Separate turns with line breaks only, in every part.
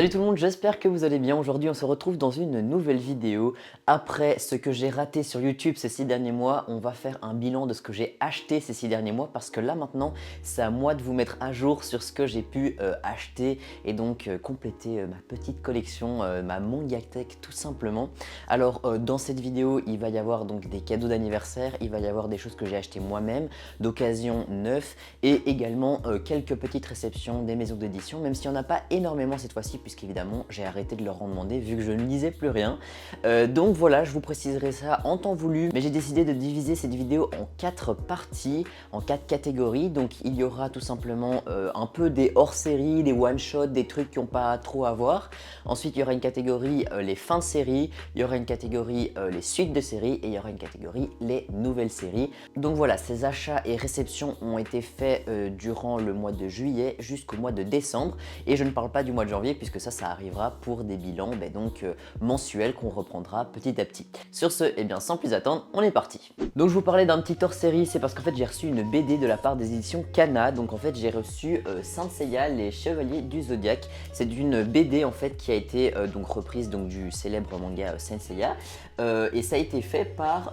Salut tout le monde, j'espère que vous allez bien. Aujourd'hui on se retrouve dans une nouvelle vidéo. Après ce que j'ai raté sur YouTube ces 6 derniers mois, on va faire un bilan de ce que j'ai acheté ces 6 derniers mois parce que là maintenant c'est à moi de vous mettre à jour sur ce que j'ai pu acheter et donc compléter ma petite collection, ma Mangatech tout simplement. Alors dans cette vidéo il va y avoir donc des cadeaux d'anniversaire, il va y avoir des choses que j'ai achetées moi-même, d'occasion neuf et également quelques petites réceptions des maisons d'édition, même s'il n'y en a pas énormément cette fois-ci puisqu'évidemment j'ai arrêté de leur en demander vu que je ne lisais plus rien. Donc voilà, je vous préciserai ça en temps voulu, mais j'ai décidé de diviser cette vidéo en 4 parties, en 4 catégories. Donc il y aura tout simplement un peu des hors-séries, des one-shots, des trucs qui n'ont pas trop à voir. Ensuite il y aura une catégorie les fins de série, il y aura une catégorie les suites de séries et il y aura une catégorie les nouvelles séries. Donc voilà, ces achats et réceptions ont été faits durant le mois de juillet jusqu'au mois de décembre et je ne parle pas du mois de janvier puisque ça arrivera pour des bilans mensuels qu'on reprendra petit à petit. Sur ce, eh bien sans plus attendre, on est parti. Donc je vous parlais d'un petit hors-série, c'est parce qu'en fait j'ai reçu une BD de la part des éditions Kana. Donc en fait j'ai reçu Saint Seiya, les Chevaliers du Zodiaque. C'est une BD en fait qui a été donc reprise donc du célèbre manga Saint Seiya et ça a été fait par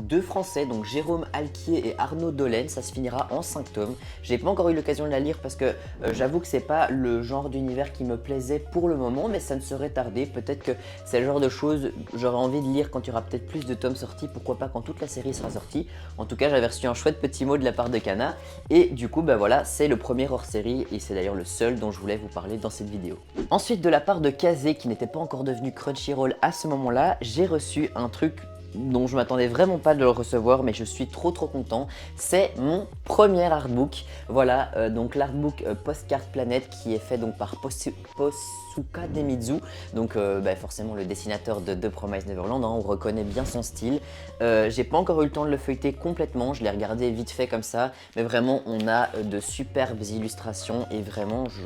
deux Français, donc Jérôme Alquier et Arnaud Dolène. Ça se finira en 5 tomes. J'ai pas encore eu l'occasion de la lire parce que j'avoue que c'est pas le genre d'univers qui me plaisait pour le moment, mais ça ne serait tardé. Peut-être que c'est le genre de choses j'aurais envie de lire quand il y aura peut-être plus de tomes sortis, pourquoi pas quand toute la série sera sortie. En tout cas j'avais reçu un chouette petit mot de la part de Kana et du coup voilà, c'est le premier hors série et c'est d'ailleurs le seul dont je voulais vous parler dans cette vidéo. Ensuite de la part de Kazé qui n'était pas encore devenu Crunchyroll à ce moment là, j'ai reçu un truc dont je m'attendais vraiment pas de le recevoir, mais je suis trop content. C'est mon premier artbook. Voilà, donc l'artbook Postcard Planet qui est fait donc par Posuka Demizu, donc forcément le dessinateur de Promise Neverland, hein, on reconnaît bien son style. J'ai pas encore eu le temps de le feuilleter complètement, je l'ai regardé vite fait comme ça, mais vraiment on a de superbes illustrations et vraiment je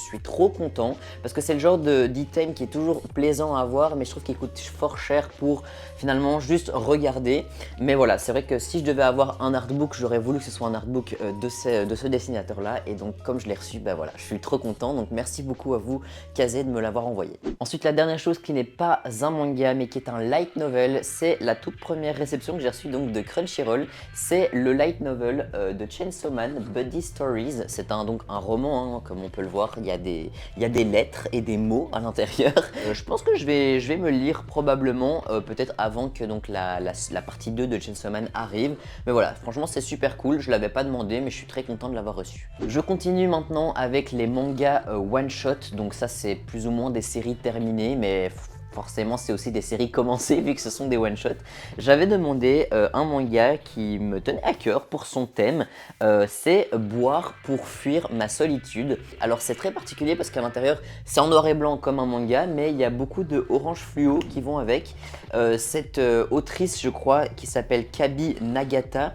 suis trop content parce que c'est le genre d'item qui est toujours plaisant à voir, mais je trouve qu'il coûte fort cher pour finalement juste regarder. Mais voilà, c'est vrai que si je devais avoir un artbook, j'aurais voulu que ce soit un artbook de ce dessinateur là, et donc comme je l'ai reçu, voilà, je suis trop content. Donc merci beaucoup à vous Kazé de me l'avoir envoyé. Ensuite la dernière chose qui n'est pas un manga mais qui est un light novel, c'est la toute première réception que j'ai reçue donc de Crunchyroll. C'est le light novel de Chainsaw Man Buddy Stories. C'est donc un roman, hein, comme on peut le voir. Il y a des lettres et des mots à l'intérieur. Je pense que je vais me lire probablement, peut-être avant que donc la partie 2 de Chainsaw Man arrive. Mais voilà, franchement c'est super cool, je l'avais pas demandé mais je suis très content de l'avoir reçu. Je continue maintenant avec les mangas one shot, donc ça c'est plus ou moins des séries terminées, mais forcément c'est aussi des séries commencées vu que ce sont des one shot. J'avais demandé un manga qui me tenait à cœur pour son thème, c'est Boire pour fuir ma solitude. Alors c'est très particulier parce qu'à l'intérieur c'est en noir et blanc comme un manga, mais il y a beaucoup de orange fluo qui vont avec. Cette autrice je crois qui s'appelle Kabi Nagata,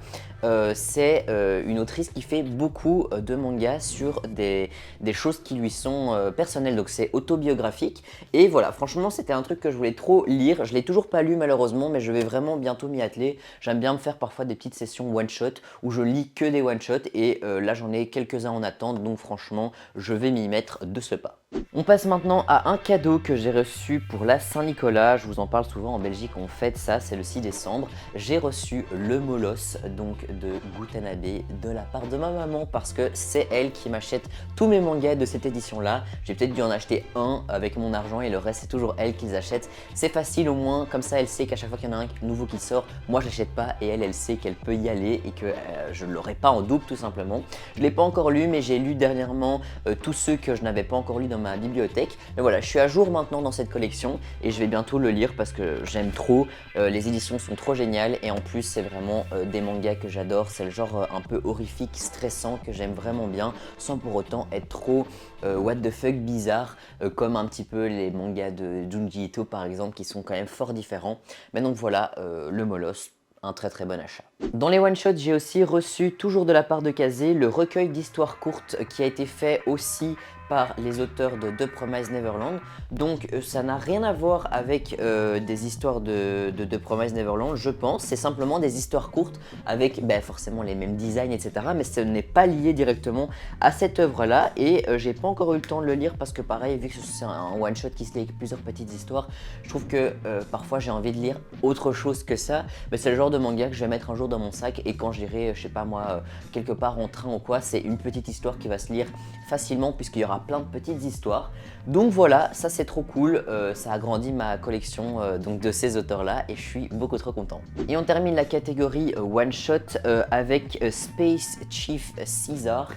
c'est une autrice qui fait beaucoup de mangas sur des choses qui lui sont personnelles, donc c'est autobiographique. Et voilà, franchement c'était un truc que je voulais trop lire, je l'ai toujours pas lu malheureusement, mais je vais vraiment bientôt m'y atteler. J'aime bien me faire parfois des petites sessions one shot où je lis que des one shot et là j'en ai quelques-uns en attente, donc franchement je vais m'y mettre de ce pas. On passe maintenant à un cadeau que j'ai reçu pour la Saint-Nicolas. Je vous en parle souvent, en Belgique on fête ça, c'est le 6 décembre. J'ai reçu le Molosse donc de Gutanabe de la part de ma maman parce que c'est elle qui m'achète tous mes mangas de cette édition là. J'ai peut-être dû en acheter un avec mon argent et le reste c'est toujours elle qui les achète. C'est facile au moins, comme ça elle sait qu'à chaque fois qu'il y en a un nouveau qui sort, moi j'achète pas et elle sait qu'elle peut y aller et que je ne l'aurai pas en double tout simplement. Je l'ai pas encore lu mais j'ai lu dernièrement tous ceux que je n'avais pas encore lu dans ma bibliothèque. Mais voilà, je suis à jour maintenant dans cette collection et je vais bientôt le lire parce que j'aime trop. Les éditions sont trop géniales et en plus c'est vraiment des mangas que j'adore. C'est le genre un peu horrifique, stressant que j'aime vraiment bien sans pour autant être trop what the fuck bizarre comme un petit peu les mangas de Junji Ito par exemple qui sont quand même fort différents. Mais donc voilà, le Molosse, un très bon achat. Dans les one-shots, j'ai aussi reçu, toujours de la part de Kazé, le recueil d'histoires courtes qui a été fait aussi par les auteurs de The Promised Neverland. Donc ça n'a rien à voir avec des histoires de The Promised Neverland, je pense. C'est simplement des histoires courtes avec forcément les mêmes designs, etc. Mais ce n'est pas lié directement à cette œuvre-là. Et j'ai pas encore eu le temps de le lire parce que pareil, vu que c'est un one-shot qui se lit avec plusieurs petites histoires, je trouve que parfois j'ai envie de lire autre chose que ça. Mais c'est le genre de manga que je vais mettre un jour dans mon sac et quand j'irai, je sais pas moi, quelque part en train ou quoi, c'est une petite histoire qui va se lire facilement puisqu'il y aura plein de petites histoires. Donc voilà, ça c'est trop cool, ça agrandit ma collection donc de ces auteurs-là et je suis beaucoup trop content. Et on termine la catégorie one shot avec Space Chief Caesar,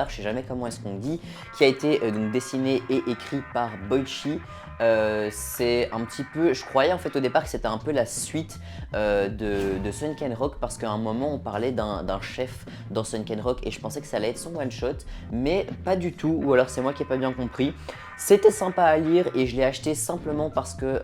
je sais jamais comment est-ce qu'on dit, qui a été donc dessiné et écrit par Boichi. C'est un petit peu, je croyais en fait au départ que c'était un peu la suite de Sunken Rock parce qu'à un moment on parlait d'un chef dans Sunken Rock et je pensais que ça allait être son one shot, mais pas du tout, ou alors c'est moi qui n'ai pas bien compris. C'était sympa à lire et je l'ai acheté simplement parce que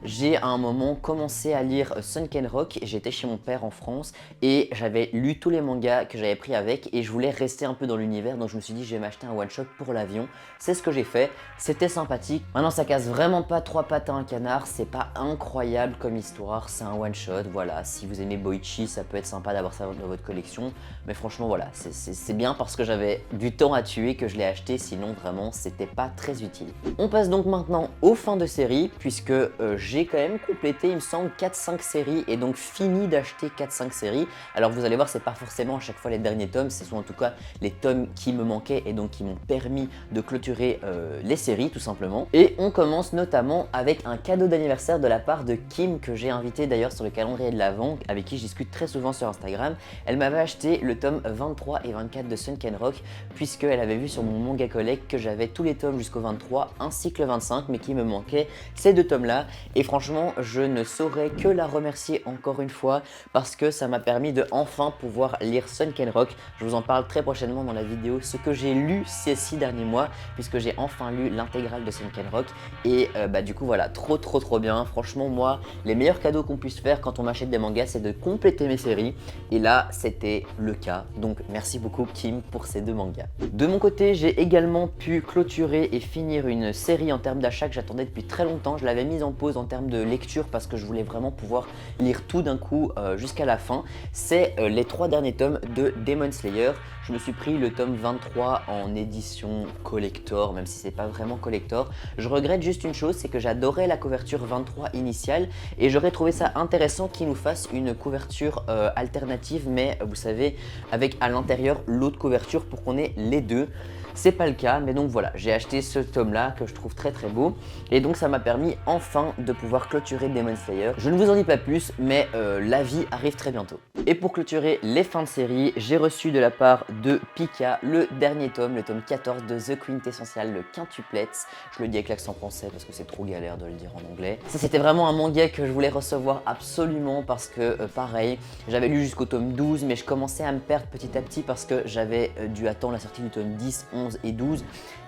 j'ai à un moment commencé à lire Sunken Rock. J'étais chez mon père en France et j'avais lu tous les mangas que j'avais pris avec et je voulais rester un peu dans l'univers, donc je me suis dit je vais m'acheter un one shot pour l'avion. C'est ce que j'ai fait, c'était sympathique. Maintenant ça casse vraiment pas trois pattes à un canard, c'est pas incroyable comme histoire, c'est un one shot, voilà. Si vous aimez Boichi, ça peut être sympa d'avoir ça dans votre collection, mais franchement voilà, c'est bien parce que j'avais du temps à tuer que je l'ai acheté, sinon vraiment c'était pas très utile. On passe donc maintenant aux fins de série puisque j'ai quand même complété il me semble 4-5 séries et donc fini d'acheter 4-5 séries. Alors vous allez voir, c'est pas forcément à chaque fois les derniers tomes, ce sont en tout cas les tomes qui me manquaient et donc qui m'ont permis de clôturer les séries tout simplement. Et on commence notamment avec un cadeau d'anniversaire de la part de Kim que j'ai invité d'ailleurs sur le calendrier de l'Avent, avec qui je discute très souvent sur Instagram. Elle m'avait acheté le tome 23 et 24 de Sunken Rock puisqu'elle avait vu sur mon manga collect que j'avais tous les tomes jusqu'au 23 ainsi que le 25 mais qu'il me manquait ces deux tomes là et franchement je ne saurais que la remercier encore une fois parce que ça m'a permis de enfin pouvoir lire Sunken Rock. Je vous en parle très prochainement dans la vidéo ce que j'ai lu ces 6 derniers mois puisque j'ai enfin lu l'intégrale de Sunken Rock et du coup voilà, trop bien. Franchement moi les meilleurs cadeaux qu'on puisse faire quand on m'achète des mangas c'est de compléter mes séries et là c'était le cas, donc merci beaucoup Kim pour ces deux mangas. De mon côté j'ai également pu clôturer et finir une série en termes d'achat que j'attendais depuis très longtemps. Je l'avais mise en pause en termes de lecture parce que je voulais vraiment pouvoir lire tout d'un coup jusqu'à la fin. C'est les 3 derniers tomes de Demon Slayer. Je me suis pris le tome 23 en édition collector, même si c'est pas vraiment collector. Je regrette juste une chose, c'est que j'adorais la couverture 23 initiale et j'aurais trouvé ça intéressant qu'ils nous fassent une couverture alternative, mais vous savez, avec à l'intérieur l'autre couverture pour qu'on ait les deux. C'est pas le cas, mais donc voilà, j'ai acheté ce tome là que je trouve très beau et donc ça m'a permis enfin de pouvoir clôturer Demon Slayer. Je ne vous en dis pas plus, mais l'avis arrive très bientôt. Et pour clôturer les fins de série, j'ai reçu de la part de Pika le dernier tome, le tome 14 de The Quintessential, le quintuplets. Je le dis avec l'accent français parce que c'est trop galère de le dire en anglais. Ça c'était vraiment un manga que je voulais recevoir absolument parce que pareil, j'avais lu jusqu'au tome 12 mais je commençais à me perdre petit à petit parce que j'avais dû attendre la sortie du tome 10, 11 et 12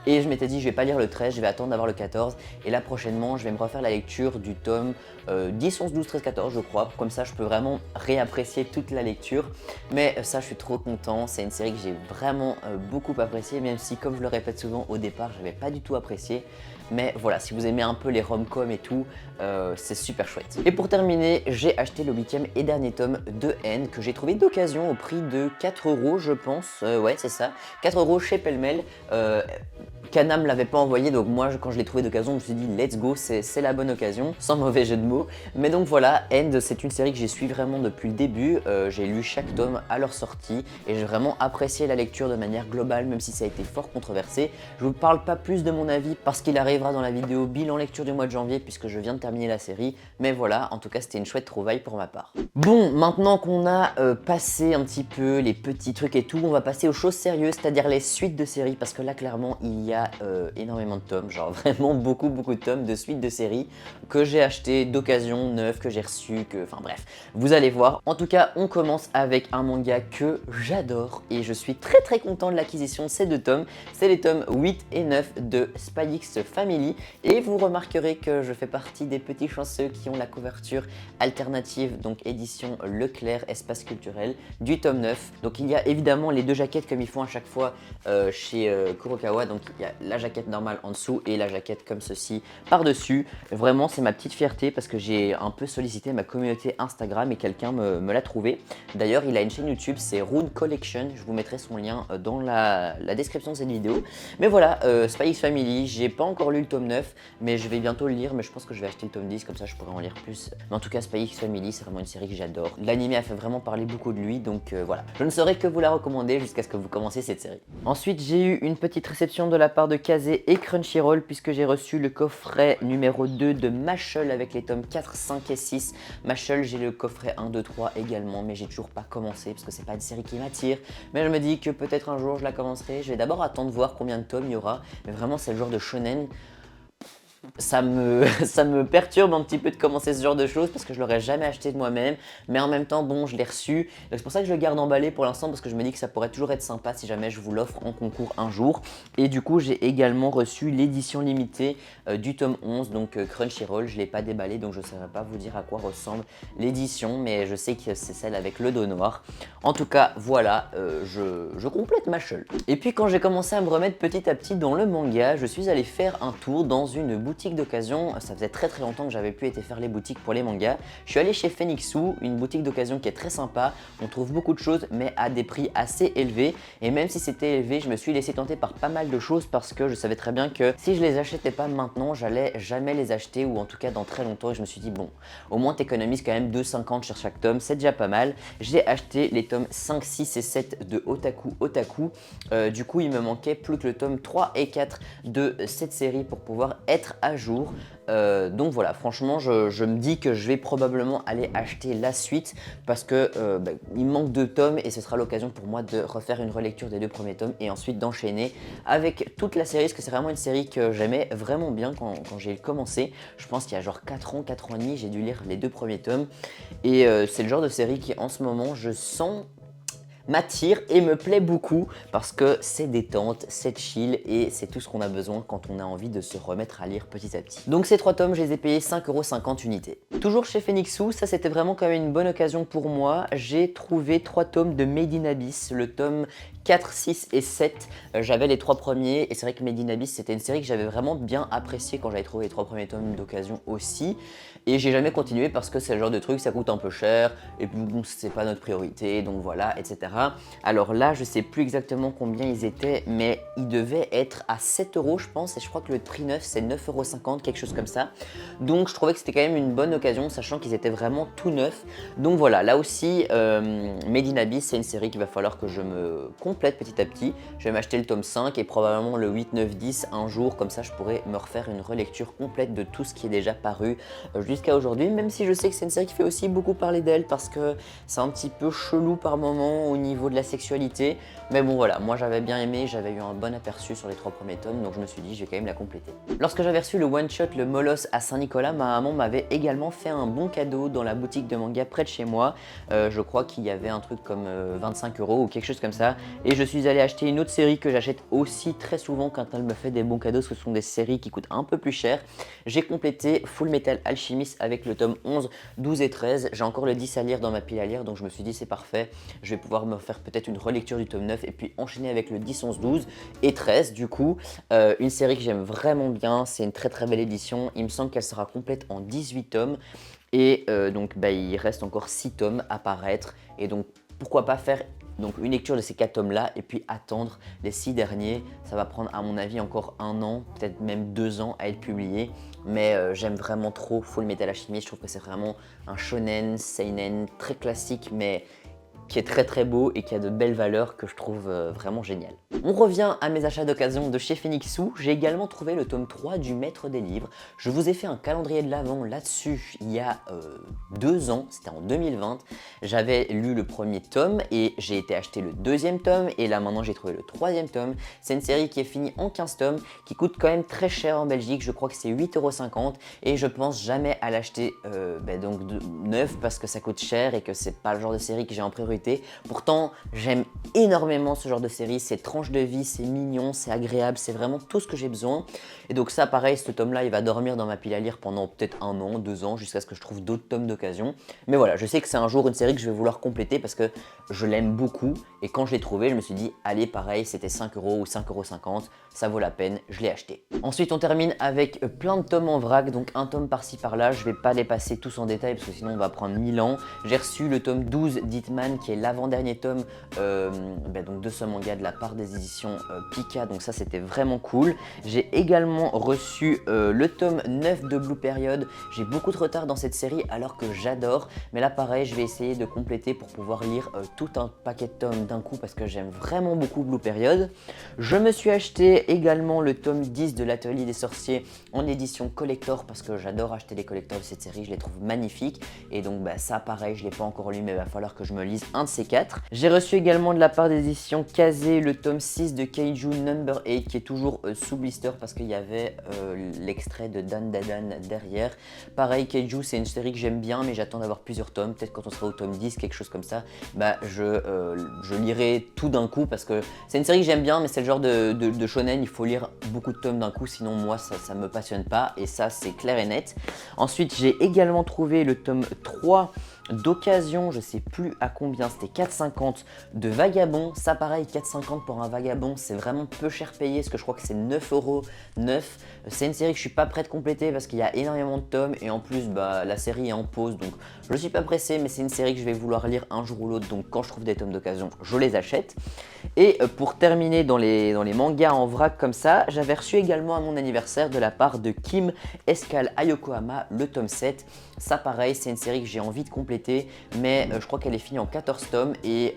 et je m'étais dit je vais pas lire le 13, je vais attendre d'avoir le 14 et là prochainement je vais me refaire la lecture du tome 10, 11, 12, 13, 14 je crois, comme ça je peux vraiment réapprécier toute la lecture. Mais ça je suis trop content, c'est une série que j'ai vraiment beaucoup appréciée, même si comme je le répète souvent au départ j'avais pas du tout apprécié. Mais voilà, si vous aimez un peu les rom-coms et tout, c'est super chouette. Et pour terminer, j'ai acheté le 8e et dernier tome de N que j'ai trouvé d'occasion au prix de 4 € je pense, ouais c'est ça, 4 € chez Pellemel. Kana me l'avait pas envoyé, donc moi quand je l'ai trouvé d'occasion je me suis dit let's go, c'est la bonne occasion, sans mauvais jeu de mots. Mais donc voilà, End c'est une série que j'ai suivi vraiment depuis le début, j'ai lu chaque tome à leur sortie et j'ai vraiment apprécié la lecture de manière globale même si ça a été fort controversé. Je vous parle pas plus de mon avis parce qu'il arrivera dans la vidéo bilan lecture du mois de janvier puisque je viens de terminer la série, mais voilà, en tout cas c'était une chouette trouvaille pour ma part. Bon, maintenant qu'on a passé un petit peu les petits trucs et tout, on va passer aux choses sérieuses, c'est-à-dire les suites de séries parce que là clairement il y a énormément de tomes, genre vraiment beaucoup de tomes de suites de séries que j'ai acheté d'occasion, neuf, que j'ai reçu, enfin bref, vous allez voir. En tout cas, on commence avec un manga que j'adore et je suis très content de l'acquisition de ces 2 tomes. C'est les tomes 8 et 9 de Spy X Family et vous remarquerez que je fais partie des petits chanceux qui ont la couverture alternative, donc édition Leclerc Espace Culturel du tome 9. Donc il y a évidemment les 2 jaquettes comme ils font à chaque fois chez Kurokawa, donc il y a la jaquette normale en dessous et la jaquette comme ceci par-dessus. Vraiment, c'est ma petite fierté parce que j'ai un peu sollicité ma communauté Instagram et quelqu'un me l'a trouvé. D'ailleurs, il a une chaîne YouTube, c'est Rune Collection. Je vous mettrai son lien dans la description de cette vidéo. Mais voilà, Spy X Family, j'ai pas encore lu le tome 9, mais je vais bientôt le lire. Mais je pense que je vais acheter le tome 10, comme ça je pourrai en lire plus. Mais en tout cas, Spy X Family, c'est vraiment une série que j'adore. L'anime a fait vraiment parler beaucoup de lui, donc voilà. Je ne saurais que vous la recommander jusqu'à ce que vous commenciez cette série. Ensuite, j'ai eu une petite réception de la part de Kazé et Crunchyroll, puisque j'ai reçu le coffret numéro 2 de Mashle avec les tomes 4, 5 et 6. Mashle, j'ai le coffret 1, 2, 3 également, mais j'ai toujours pas commencé parce que c'est pas une série qui m'attire. Mais je me dis que peut-être un jour je la commencerai. Je vais d'abord attendre voir combien de tomes il y aura, mais vraiment c'est le genre de shonen. Ça me perturbe un petit peu de commencer ce genre de choses parce que je l'aurais jamais acheté de moi-même, mais en même temps bon, je l'ai reçu, donc c'est pour ça que je le garde emballé pour l'instant parce que je me dis que ça pourrait toujours être sympa si jamais je vous l'offre en concours un jour. Et du coup j'ai également reçu l'édition limitée du tome 11, donc Crunchyroll. Je l'ai pas déballé donc je ne saurais pas vous dire à quoi ressemble l'édition, mais je sais que c'est celle avec le dos noir. En tout cas voilà, je complète ma Mashle. Et puis quand j'ai commencé à me remettre petit à petit dans le manga, je suis allé faire un tour dans une boutique d'occasion. Ça faisait très longtemps que j'avais pu été faire les boutiques pour les mangas. Je suis allé chez Phoenixu, une boutique d'occasion qui est très sympa. On trouve beaucoup de choses mais à des prix assez élevés. Et même si c'était élevé, je me suis laissé tenter par pas mal de choses parce que je savais très bien que si je les achetais pas maintenant, j'allais jamais les acheter, ou en tout cas dans très longtemps. Et je me suis dit bon, au moins t'économises quand même 2,50 sur chaque tome, c'est déjà pas mal. J'ai acheté les tomes 5, 6 et 7 de Otaku Otaku. Du coup il me manquait plus que le tome 3 et 4 de cette série pour pouvoir être à jour. Donc voilà, franchement je me dis que je vais probablement aller acheter la suite parce que il me manque 2 tomes et ce sera l'occasion pour moi de refaire une relecture des 2 premiers tomes et ensuite d'enchaîner avec toute la série, parce que c'est vraiment une série que j'aimais vraiment bien quand j'ai commencé. Je pense qu'il y a genre 4 ans et demi, j'ai dû lire les 2 premiers tomes et c'est le genre de série qui en ce moment je sens m'attire et me plaît beaucoup parce que c'est détente, c'est chill et c'est tout ce qu'on a besoin quand on a envie de se remettre à lire petit à petit. Donc ces 3 tomes, je les ai payés 5,50 € unité. Toujours chez Phoenixu, ça c'était vraiment quand même une bonne occasion pour moi. J'ai trouvé 3 tomes de Made in Abyss, le tome 4, 6 et 7. J'avais les 3 premiers et c'est vrai que Made in Abyss c'était une série que j'avais vraiment bien appréciée quand j'avais trouvé les 3 premiers tomes d'occasion aussi. Et j'ai jamais continué parce que c'est le genre de truc, ça coûte un peu cher et puis bon, c'est pas notre priorité, donc voilà, etc. Alors là, je sais plus exactement combien ils étaient, mais ils devaient être à 7 € je pense, et je crois que le prix neuf c'est 9,50 €, quelque chose comme ça. Donc je trouvais que c'était quand même une bonne occasion, sachant qu'ils étaient vraiment tout neufs. Donc voilà, là aussi, Made in Abyss, c'est une série qu'il va falloir que je me complète petit à petit. Je vais m'acheter le tome 5 et probablement le 8, 9, 10 un jour, comme ça je pourrais me refaire une relecture complète de tout ce qui est déjà paru jusqu'à aujourd'hui, même si je sais que c'est une série qui fait aussi beaucoup parler d'elle parce que c'est un petit peu chelou par moment au niveau de la sexualité, mais bon voilà, moi j'avais bien aimé, j'avais eu un bon aperçu sur les 3 premiers tomes, donc je me suis dit je vais quand même la compléter. Lorsque j'avais reçu le one shot le Molos à Saint-Nicolas, ma maman m'avait également fait un bon cadeau dans la boutique de manga près de chez moi. Je crois qu'il y avait un truc comme 25 € ou quelque chose comme ça, et je suis allé acheter une autre série que j'achète aussi très souvent quand elle me fait des bons cadeaux, ce sont des séries qui coûtent un peu plus cher. J'ai complété Full Metal Alchemist avec le tome 11, 12 et 13, j'ai encore le 10 à lire dans ma pile à lire, donc je me suis dit c'est parfait, je vais pouvoir me faire peut-être une relecture du tome 9 et puis enchaîner avec le 10, 11, 12 et 13 du coup. Une série que j'aime vraiment bien, c'est une très belle édition, il me semble qu'elle sera complète en 18 tomes et donc il reste encore 6 tomes à paraître, et donc pourquoi pas faire donc une lecture de ces 4 tomes là et puis attendre les 6 derniers. Ça va prendre à mon avis encore 1 an, peut-être même 2 ans à être publié, mais j'aime vraiment trop Full Metal Alchemist. Je trouve que c'est vraiment un shonen, seinen très classique mais qui est très beau et qui a de belles valeurs que je trouve vraiment génial. On revient à mes achats d'occasion de chez Phoenixu. J'ai également trouvé le tome 3 du Maître des Livres. Je vous ai fait un calendrier de l'Avent là-dessus il y a 2 ans, c'était en 2020. J'avais lu le premier tome et j'ai été acheter le 2e tome et là maintenant j'ai trouvé le 3e tome. C'est une série qui est finie en 15 tomes, qui coûte quand même très cher en Belgique, je crois que c'est 8,50 € et je pense jamais à l'acheter donc neuf parce que ça coûte cher et que c'est pas le genre de série que j'ai en priorité. arrêter. Pourtant, j'aime énormément ce genre de série, c'est tranche de vie, c'est mignon, c'est agréable, c'est vraiment tout ce que j'ai besoin. Et donc ça, pareil, ce tome-là, il va dormir dans ma pile à lire pendant peut-être 1 an, 2 ans, jusqu'à ce que je trouve d'autres tomes d'occasion. Mais voilà, je sais que c'est un jour une série que je vais vouloir compléter parce que je l'aime beaucoup. Et quand je l'ai trouvé, je me suis dit, allez, pareil, c'était 5 € ou 5,50 €, ça vaut la peine, je l'ai acheté. Ensuite, on termine avec plein de tomes en vrac, donc un tome par-ci par-là. Je vais pas les passer tous en détail parce que sinon on va prendre 1000 ans. J'ai reçu le tome 12 d'Hitman qui est l'avant-dernier tome donc de ce manga de la part des éditions Pika, donc ça c'était vraiment cool. J'ai également reçu le tome 9 de Blue Period. J'ai beaucoup de retard dans cette série alors que j'adore, mais là pareil, je vais essayer de compléter pour pouvoir lire tout un paquet de tomes d'un coup parce que j'aime vraiment beaucoup Blue Period. Je me suis acheté également le tome 10 de l'Atelier des Sorciers en édition collector parce que j'adore acheter les collectors de cette série, je les trouve magnifiques. Et donc ça pareil, je ne l'ai pas encore lu mais il va falloir que je me lise un de ces 4. J'ai reçu également de la part des éditions Kazé le tome 6 de Kaiju Number 8 qui est toujours sous blister parce qu'il y avait l'extrait de Dan Dadan derrière. Pareil, Kaiju c'est une série que j'aime bien mais j'attends d'avoir plusieurs tomes, peut-être quand on sera au tome 10, quelque chose comme ça, je lirai tout d'un coup parce que c'est une série que j'aime bien mais c'est le genre de shonen, il faut lire beaucoup de tomes d'un coup sinon moi ça me passionne pas et ça c'est clair et net. Ensuite j'ai également trouvé le tome 3 d'occasion, je sais plus à combien, c'était 4,50 de Vagabond. Ça pareil, 4,50 pour un Vagabond, c'est vraiment peu cher payé parce que je crois que c'est 9,09 €. C'est une série que je suis pas prêt de compléter parce qu'il y a énormément de tomes et en plus la série est en pause donc je suis pas pressé, mais c'est une série que je vais vouloir lire un jour ou l'autre, donc quand je trouve des tomes d'occasion, je les achète. Et pour terminer dans les mangas en vrac comme ça, j'avais reçu également à mon anniversaire de la part de Kim Escal Ayokohama le tome 7. Ça pareil, c'est une série que j'ai envie de compléter, mais je crois qu'elle est finie en 14 tomes et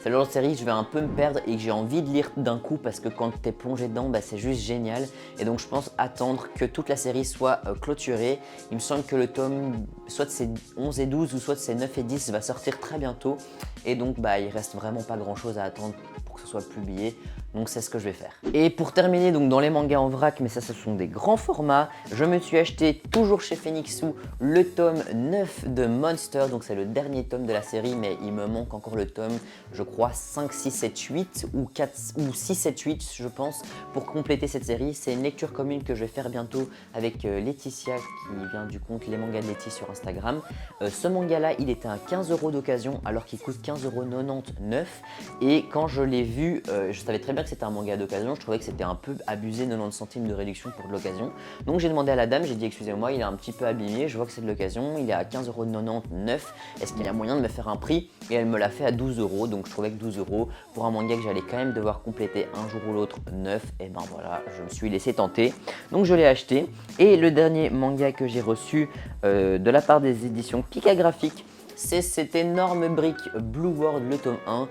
c'est le genre de série que je vais un peu me perdre et que j'ai envie de lire d'un coup parce que quand tu es plongé dedans, c'est juste génial. Et donc je pense attendre que toute la série soit clôturée. Il me semble que le tome, soit de ses 11 et 12 ou soit de ses 9 et 10 va sortir très bientôt. Et donc il reste vraiment pas grand chose à attendre pour que ce soit publié. Donc c'est ce que je vais faire. Et pour terminer donc dans les mangas en vrac, mais ça ce sont des grands formats, je me suis acheté toujours chez Phoenixu le tome 9 de Monster. Donc c'est le dernier tome de la série mais il me manque encore le tome je crois 5, 6, 7, 8 ou 4 ou 6, 7, 8 je pense pour compléter cette série. C'est une lecture commune que je vais faire bientôt avec Laetitia qui vient du compte Les Mangas de Letty sur Instagram. Ce manga là il était à 15 € d'occasion alors qu'il coûte 15,99 € et quand je l'ai vu je savais très bien que c'était un manga d'occasion, je trouvais que c'était un peu abusé, 90 centimes de réduction pour de l'occasion. Donc j'ai demandé à la dame, j'ai dit excusez-moi il est un petit peu abîmé, je vois que c'est de l'occasion, il est à 15,99 €, est-ce qu'il y a moyen de me faire un prix? Et elle me l'a fait à 12 €, donc je trouvais que 12 € pour un manga que j'allais quand même devoir compléter un jour ou l'autre neuf, et ben voilà, je me suis laissé tenter, donc je l'ai acheté. Et le dernier manga que j'ai reçu de la part des éditions Pika Graphique, c'est cette énorme brique Blue World, le tome 1.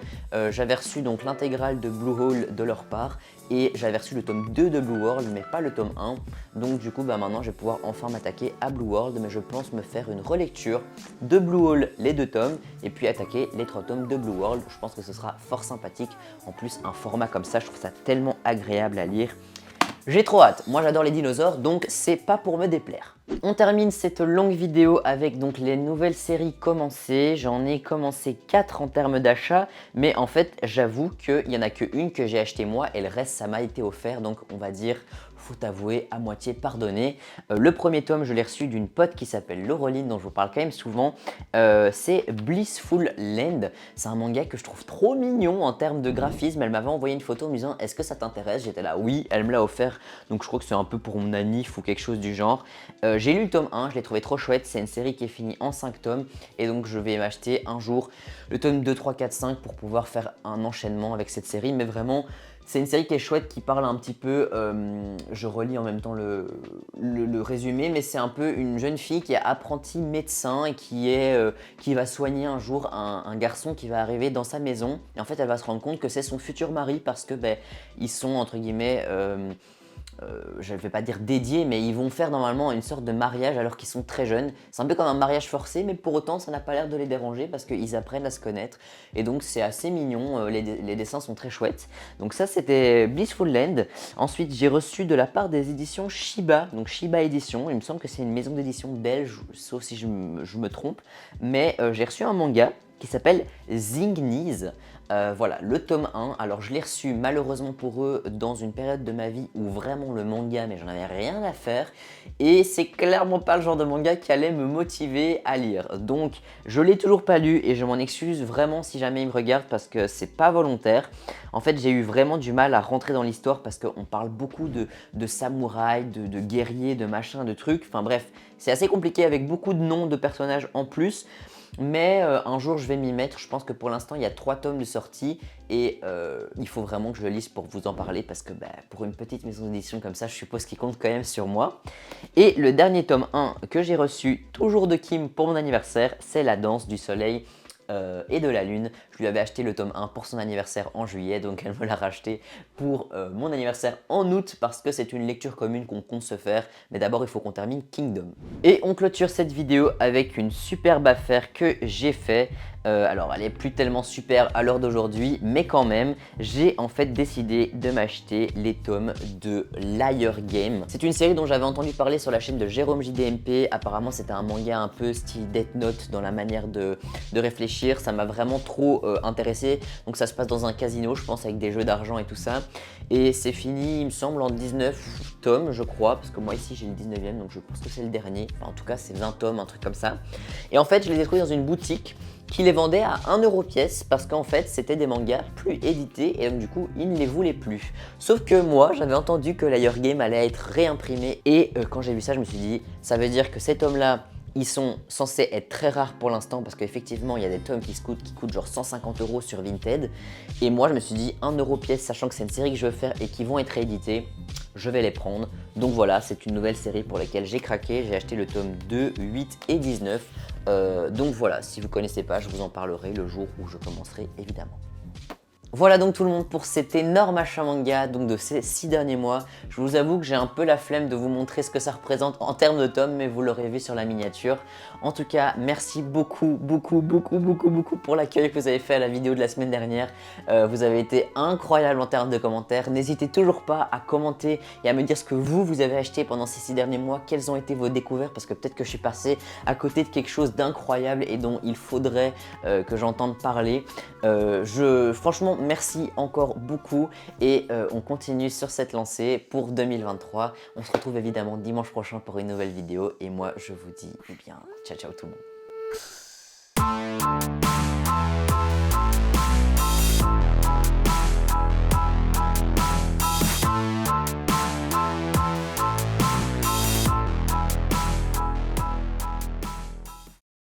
J'avais reçu donc l'intégrale de Blue Hole de leur part et j'avais reçu le tome 2 de Blue World mais pas le tome 1. Donc du coup maintenant je vais pouvoir enfin m'attaquer à Blue World, mais je pense me faire une relecture de Blue Hole, les 2 tomes, et puis attaquer les 3 tomes de Blue World. Je pense que ce sera fort sympathique. En plus un format comme ça, je trouve ça tellement agréable à lire. J'ai trop hâte, moi j'adore les dinosaures donc c'est pas pour me déplaire. On termine cette longue vidéo avec donc les nouvelles séries commencées. J'en ai commencé 4 en termes d'achat, mais en fait j'avoue qu'il n'y en a qu'une que j'ai acheté moi et le reste ça m'a été offert, donc on va dire, faut avouer, à moitié pardonné. Le premier tome je l'ai reçu d'une pote qui s'appelle Laureline dont je vous parle quand même souvent. C'est Blissful Land, c'est un manga que je trouve trop mignon en termes de graphisme. Elle m'avait envoyé une photo en me disant est-ce que ça t'intéresse? J'étais là oui, elle me l'a offert, donc je crois que c'est un peu pour mon anniv ou quelque chose du genre. J'ai lu le tome 1, je l'ai trouvé trop chouette, c'est une série qui est finie en 5 tomes et donc je vais m'acheter un jour le tome 2, 3, 4, 5 pour pouvoir faire un enchaînement avec cette série. Mais vraiment c'est une série qui est chouette, qui parle un petit peu, je relis en même temps le résumé, mais c'est un peu une jeune fille qui est apprentie médecin et qui va soigner un jour un garçon qui va arriver dans sa maison. Et en fait elle va se rendre compte que c'est son futur mari parce que ils sont entre guillemets je ne vais pas dire dédiés, mais ils vont faire normalement une sorte de mariage alors qu'ils sont très jeunes. C'est un peu comme un mariage forcé, mais pour autant ça n'a pas l'air de les déranger parce qu'ils apprennent à se connaître. Et donc c'est assez mignon, les dessins sont très chouettes. Donc ça c'était Blissful Land. Ensuite j'ai reçu de la part des éditions Shiba, donc Shiba Édition. Il me semble que c'est une maison d'édition belge, sauf si je me trompe. Mais j'ai reçu un manga qui s'appelle Zingnies. Voilà, le tome 1. Alors je l'ai reçu malheureusement pour eux dans une période de ma vie où vraiment le manga, mais j'en avais rien à faire. Et c'est clairement pas le genre de manga qui allait me motiver à lire. Donc je l'ai toujours pas lu et je m'en excuse vraiment si jamais ils me regardent parce que c'est pas volontaire. En fait j'ai eu vraiment du mal à rentrer dans l'histoire parce qu'on parle beaucoup de samouraïs, de guerriers, de machins, de trucs. Enfin bref, c'est assez compliqué avec beaucoup de noms de personnages en plus. Mais un jour je vais m'y mettre, je pense que pour l'instant il y a 3 tomes de sortie et il faut vraiment que je le lise pour vous en parler parce que pour une petite maison d'édition comme ça je suppose qu'il compte quand même sur moi. Et le dernier tome 1 que j'ai reçu, toujours de Kim pour mon anniversaire, c'est La Danse du Soleil et de la Lune. Je lui avais acheté le tome 1 pour son anniversaire en juillet, donc elle me l'a racheté pour mon anniversaire en août parce que c'est une lecture commune qu'on compte se faire. Mais d'abord, il faut qu'on termine Kingdom. Et on clôture cette vidéo avec une superbe affaire que j'ai fait. Alors, elle est plus tellement super à l'heure d'aujourd'hui, mais quand même, j'ai en fait décidé de m'acheter les tomes de Liar Game. C'est une série dont j'avais entendu parler sur la chaîne de Jérôme JDMP. Apparemment, c'était un manga un peu style Death Note dans la manière de réfléchir. Ça m'a vraiment trop intéressé. Donc, ça se passe dans un casino, je pense, avec des jeux d'argent et tout ça. Et c'est fini, il me semble, en 19 tomes, je crois, parce que moi ici j'ai le 19e, donc je pense que c'est le dernier. Enfin, en tout cas, c'est 20 tomes, un truc comme ça. Et en fait, je les ai trouvés dans une boutique qui les vendait à 1 euro pièce parce qu'en fait c'était des mangas plus édités et donc du coup ils ne les voulaient plus. Sauf que moi j'avais entendu que Liar Game allait être réimprimé et quand j'ai vu ça je me suis dit ça veut dire que ces tomes là ils sont censés être très rares pour l'instant parce qu'effectivement il y a des tomes qui coûtent genre 150 € sur Vinted et moi je me suis dit 1 euro pièce sachant que c'est une série que je veux faire et qui vont être réédités, je vais les prendre. Donc voilà, c'est une nouvelle série pour laquelle j'ai craqué, j'ai acheté le tome 2, 8 et 19. Donc voilà, si vous ne connaissez pas, je vous en parlerai le jour où je commencerai évidemment. Voilà donc tout le monde pour cet énorme achat manga donc de ces 6 derniers mois. Je vous avoue que j'ai un peu la flemme de vous montrer ce que ça représente en termes de tomes, mais vous l'aurez vu sur la miniature. En tout cas, merci beaucoup pour l'accueil que vous avez fait à la vidéo de la semaine dernière. Vous avez été incroyable en termes de commentaires. N'hésitez toujours pas à commenter et à me dire ce que vous avez acheté pendant ces 6 derniers mois, quelles ont été vos découvertes, parce que peut-être que je suis passé à côté de quelque chose d'incroyable et dont il faudrait que j'entende parler. Franchement, merci encore beaucoup et on continue sur cette lancée pour 2023. On se retrouve évidemment dimanche prochain pour une nouvelle vidéo et moi je vous dis ciao tout le monde.